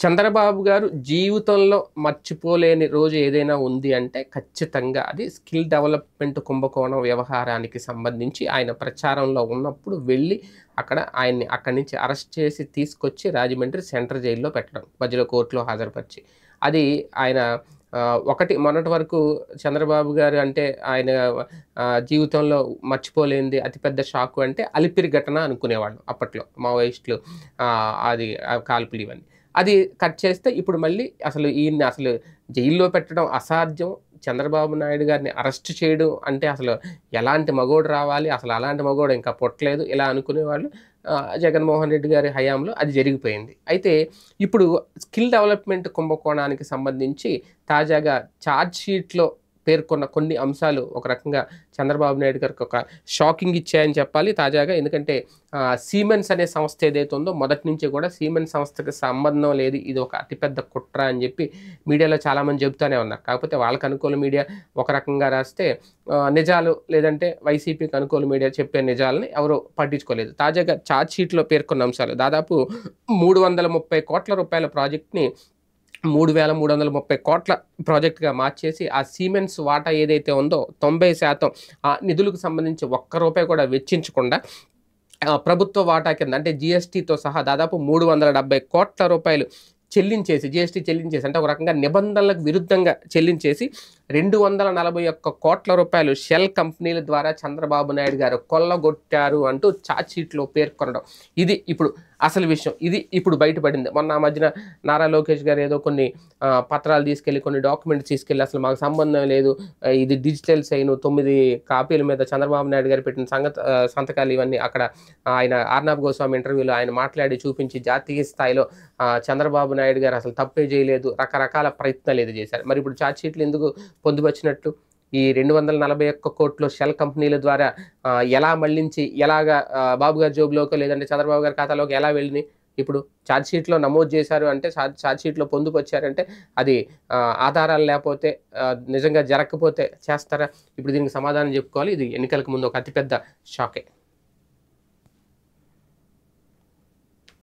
చంద్రబాబు గారు జీవితంలో మర్చిపోలేని రోజు ఏదైనా ఉంది అంటే ఖచ్చితంగా అది స్కిల్ డెవలప్మెంట్ కుంభకోణం వ్యవహారానికి సంబంధించి ఆయన ప్రచారంలో ఉన్నప్పుడు వెళ్ళి ఆయన్ని అక్కడి నుంచి అరెస్ట్ చేసి తీసుకొచ్చి రాజమండ్రి సెంట్రల్ జైల్లో పెట్టడం, మధ్యలో కోర్టులో హాజరుపరిచి. అది ఆయన ఒకటి మొన్నటి వరకు చంద్రబాబు గారు అంటే ఆయన జీవితంలో మర్చిపోలేనిది అతిపెద్ద షాకు అంటే అలిపిరి ఘటన అనుకునేవాళ్ళు అప్పట్లో మావోయిస్టులు, అది కాల్పులు ఇవన్నీ. అది కట్ చేస్తే ఇప్పుడు మళ్ళీ ఈయన్ని జైల్లో పెట్టడం అసాధ్యం. చంద్రబాబు నాయుడు గారిని అరెస్ట్ చేయడం అంటే ఎలాంటి మగోడు రావాలి, అలాంటి మగోడు ఇంకా పుట్టలేదు ఇలా అనుకునేవాళ్ళు. జగన్మోహన్ రెడ్డి గారి హయాంలో అది జరిగిపోయింది. అయితే ఇప్పుడు స్కిల్ డెవలప్మెంట్ కుంభకోణానికి సంబంధించి తాజాగా ఛార్జ్ షీట్లో పేర్కొన్న కొన్ని అంశాలు ఒక రకంగా చంద్రబాబు నాయుడు గారికి ఒక షాకింగ్ ఇచ్చాయని చెప్పాలి తాజాగా. ఎందుకంటే సీమెన్స్ అనే సంస్థ ఏదైతే ఉందో మొదటి నుంచి కూడా సీమెన్స్ సంస్థకి సంబంధం లేదు, ఇది ఒక అతిపెద్ద కుట్ర అని చెప్పి మీడియాలో చాలామంది చెబుతూనే ఉన్నారు. కాకపోతే వాళ్ళకి అనుకూల మీడియా ఒక రకంగా రాస్తే నిజాలు, లేదంటే వైసీపీకి అనుకూల మీడియా చెప్పే నిజాలని ఎవరు పట్టించుకోలేదు. తాజాగా ఛార్జ్ షీట్లో పేర్కొన్న అంశాలు దాదాపు 330 కోట్ల రూపాయల ప్రాజెక్ట్ని 3,330 కోట్ల ప్రాజెక్టుగా మార్చేసి ఆ సీమెన్స్ వాటా ఏదైతే ఉందో 90% ఆ నిధులకు సంబంధించి ఒక్క రూపాయి కూడా వెచ్చించకుండా ప్రభుత్వ వాటా కింద అంటే జీఎస్టీతో సహా దాదాపు 370 కోట్ల రూపాయలు చెల్లించేసి, జీఎస్టీ చెల్లించేసి అంటే ఒక రకంగా నిబంధనలకు విరుద్ధంగా చెల్లించేసి 241 కోట్ల రూపాయలు షెల్ కంపెనీల ద్వారా చంద్రబాబు నాయుడు గారు కొల్లగొట్టారు అంటూ ఛార్జ్ షీట్లో పేర్కొనడం. ఇది ఇప్పుడు అసలు విషయం. ఇది ఇప్పుడు బయటపడింది. మొన్న మధ్యన నారా లోకేష్ గారు ఏదో కొన్ని పత్రాలు తీసుకెళ్ళి, కొన్ని డాక్యుమెంట్స్ తీసుకెళ్ళి మాకు సంబంధం లేదు, ఇది డిజిటల్ సైన్ 9 కాపీల మీద చంద్రబాబు నాయుడు గారు పెట్టిన సంతకాలు ఇవన్నీ అక్కడ ఆయన ఆర్నాబ్ గోస్వామి ఇంటర్వ్యూలో ఆయన మాట్లాడి చూపించి జాతీయ స్థాయిలో చంద్రబాబు నాయుడు గారు తప్పే చేయలేదు, రకరకాల ప్రయత్నాలు ఏదో చేశారు. మరి ఇప్పుడు ఛార్జ్ షీట్లు ఎందుకు పొందుపరిచినట్లు? ఈ 241 కోట్లు షెల్ కంపెనీల ద్వారా ఎలా మళ్లించి ఎలాగా బాబు గారి జోబులోకో లేదంటే చంద్రబాబు గారి ఖాతాలోకి ఎలా వెళ్ళినాయి? ఇప్పుడు ఛార్జ్ షీట్లో నమోదు చేశారు అంటే, ఛార్జ్ షీట్లో పొందుపరిచారంటే అది ఆధారాలు లేకపోతే, నిజంగా జరగకపోతే చేస్తారా? ఇప్పుడు దీనికి సమాధానం చెప్పుకోవాలి. ఇది ఎన్నికలకు ముందు ఒక అతిపెద్ద షాకే.